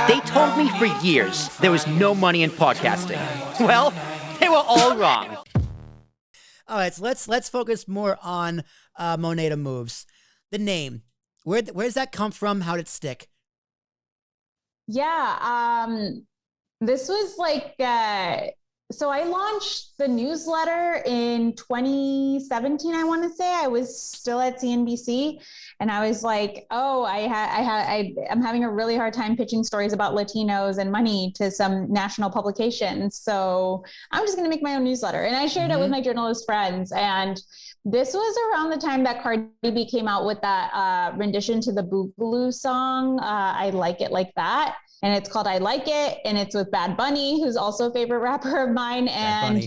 They told me for years there was no money in podcasting. Well, they were all wrong. All right, so let's focus more on Moneda Moves. The name, where's that come from? How did it stick? Yeah, this was like, so I launched the newsletter in 2017, I want to say. I was still at CNBC, and I was like, oh, I'm having a really hard time pitching stories about Latinos and money to some national publications. So I'm just going to make my own newsletter. And I shared it with my journalist friends. And this was around the time that Cardi B came out with that rendition to the Boogaloo song, I Like It Like That. And it's called I Like It. And it's with Bad Bunny, who's also a favorite rapper of mine. And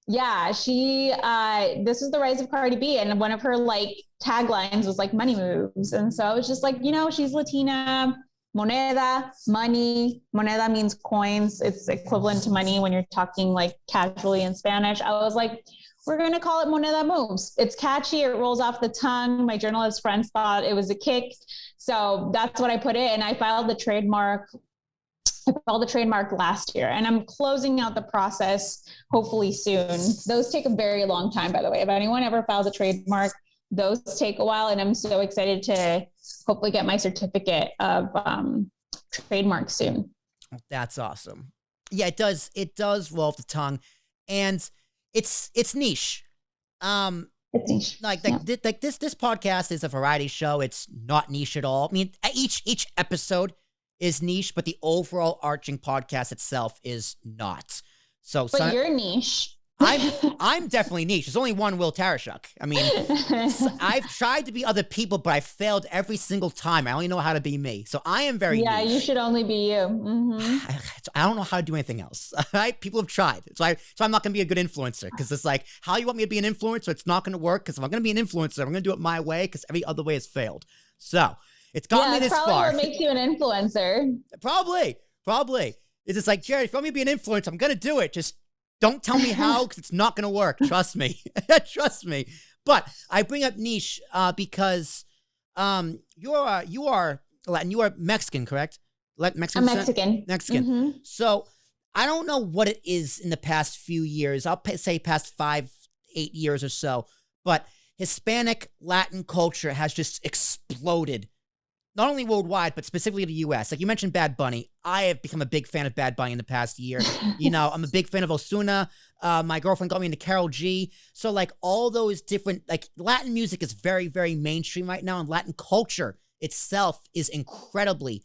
yeah, this was the rise of Cardi B. And one of her like taglines was like money moves. And so it's just like, she's Latina, moneda, money. Moneda means coins. It's equivalent to money when you're talking like casually in Spanish. I was like, we're going to call it Moneda Moves. It's catchy. It rolls off the tongue. My journalist friends thought it was a kick. So that's what I put it. And I filed the trademark last year, and I'm closing out the process hopefully soon. Those take a very long time, by the way. If anyone ever files a trademark, those take a while. And I'm so excited to hopefully get my certificate of trademark soon. That's awesome. Yeah, it does roll off the tongue. And it's niche. It's niche. Like this podcast is a variety show. It's not niche at all. I mean, each episode is niche, but the overall arching podcast itself is not. But you're niche. I'm definitely niche. There's only one Will Tarashuk. I mean, I've tried to be other people, but I failed every single time. I only know how to be me. So I am very niche. Yeah, you should only be you. Mm-hmm. I don't know how to do anything else. Right? People have tried. So I'm not going to be a good influencer, because it's like, how you want me to be an influencer? It's not going to work, because if I'm going to be an influencer, I'm going to do it my way, because every other way has failed. So it's gotten me this far. Probably what makes you an influencer. Probably. It's just like, Jared, if you want me to be an influencer, I'm going to do it. Just don't tell me how, because it's not going to work. Trust me. Trust me. But I bring up niche because you are Latin. You are Mexican, correct? Mexican. I'm Mexican. Mexican. Mm-hmm. So I don't know what it is in the past few years. I'll say past 5-8 years or so. But Hispanic Latin culture has just exploded. Not only worldwide, but specifically the U.S. Like you mentioned Bad Bunny. I have become a big fan of Bad Bunny in the past year. I'm a big fan of Ozuna. My girlfriend got me into Karol G. So like all those different, like Latin music is very, very mainstream right now. And Latin culture itself is incredibly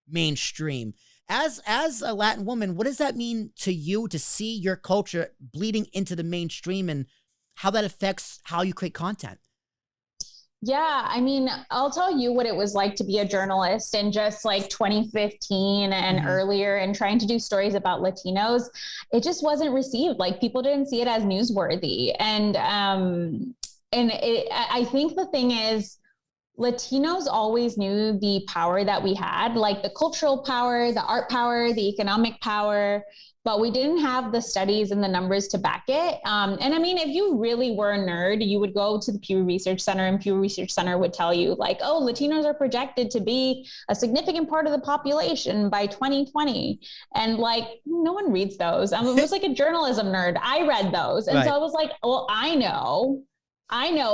mainstream. As a Latin woman, what does that mean to you to see your culture bleeding into the mainstream, and how that affects how you create content? Yeah, I mean, I'll tell you what it was like to be a journalist in just like 2015 and earlier, and trying to do stories about Latinos. It just wasn't received. Like people didn't see it as newsworthy. And I think the thing is, Latinos always knew the power that we had, like the cultural power, the art power, the economic power, but we didn't have the studies and the numbers to back it. And I mean, if you really were a nerd, you would go to the Pew Research Center, and Pew Research Center would tell you like, oh, Latinos are projected to be a significant part of the population by 2020. And like, no one reads those. I was like a journalism nerd. I read those. And so I was like, well, I know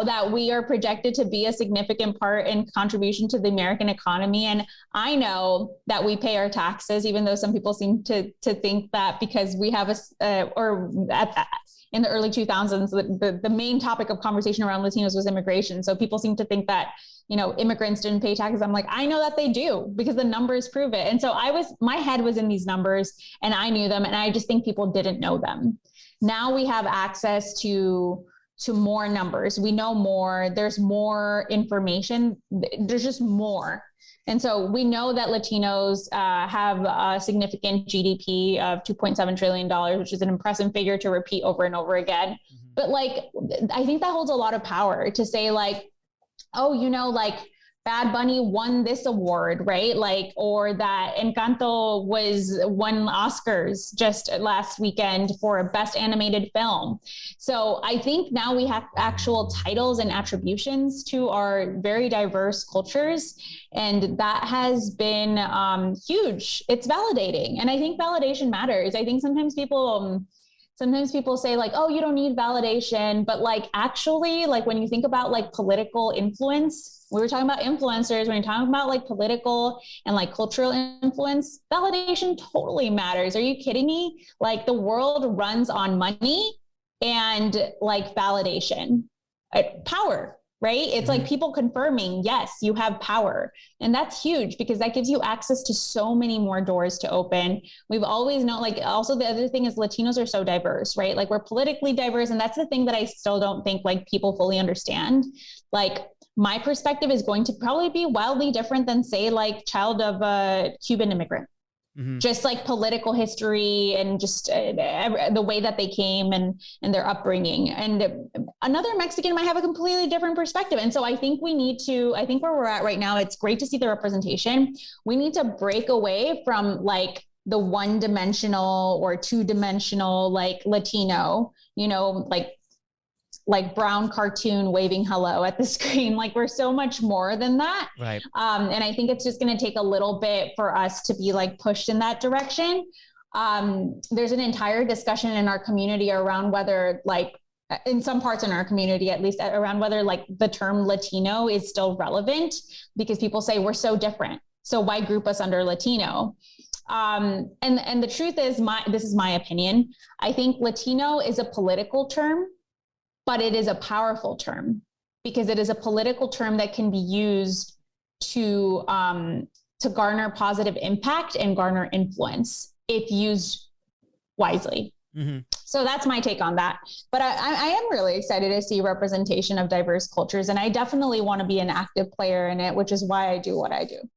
that we are projected to be a significant part in contribution to the American economy. And I know that we pay our taxes, even though some people seem to think that because we have in the early 2000s, the main topic of conversation around Latinos was immigration. So people seem to think that, immigrants didn't pay taxes. I'm like, I know that they do, because the numbers prove it. And so my head was in these numbers, and I knew them. And I just think people didn't know them. Now we have access to more numbers. We know more. There's more information. There's just more. And so we know that Latinos have a significant GDP of $2.7 trillion, which is an impressive figure to repeat over and over again. But like, I think that holds a lot of power to say like, oh, like Bad Bunny won this award, right? Like, or that Encanto won Oscars just last weekend for best animated film. So I think now we have actual titles and attributions to our very diverse cultures. And that has been huge. It's validating. And I think validation matters. I think sometimes people say like, oh, you don't need validation, but like actually, like when you think about like political influence, we were talking about influencers, when you're talking about like political and like cultural influence, validation totally matters. Are you kidding me? Like the world runs on money and like validation, power, right? It's like people confirming, yes, you have power. And that's huge because that gives you access to so many more doors to open. We've always known, like, also the other thing is Latinos are so diverse, right? Like we're politically diverse. And that's the thing that I still don't think like people fully understand. Like my perspective is going to probably be wildly different than say like child of a Cuban immigrant. Just like political history and just the way that they came and their upbringing. And another Mexican might have a completely different perspective. And so I think I think where we're at right now, it's great to see the representation. We need to break away from like the one-dimensional or two-dimensional like Latino, you know, like brown cartoon waving hello at the screen. Like we're so much more than that. Right. And I think it's just going to take a little bit for us to be like pushed in that direction. There's an entire discussion in our community around whether like, in some parts in our community, at least around whether like the term Latino is still relevant because people say we're so different. So why group us under Latino? And the truth is this is my opinion. I think Latino is a political term, but it is a powerful term because it is a political term that can be used to garner positive impact and garner influence if used wisely. So that's my take on that. But I am really excited to see representation of diverse cultures. And I definitely want to be an active player in it, which is why I do what I do.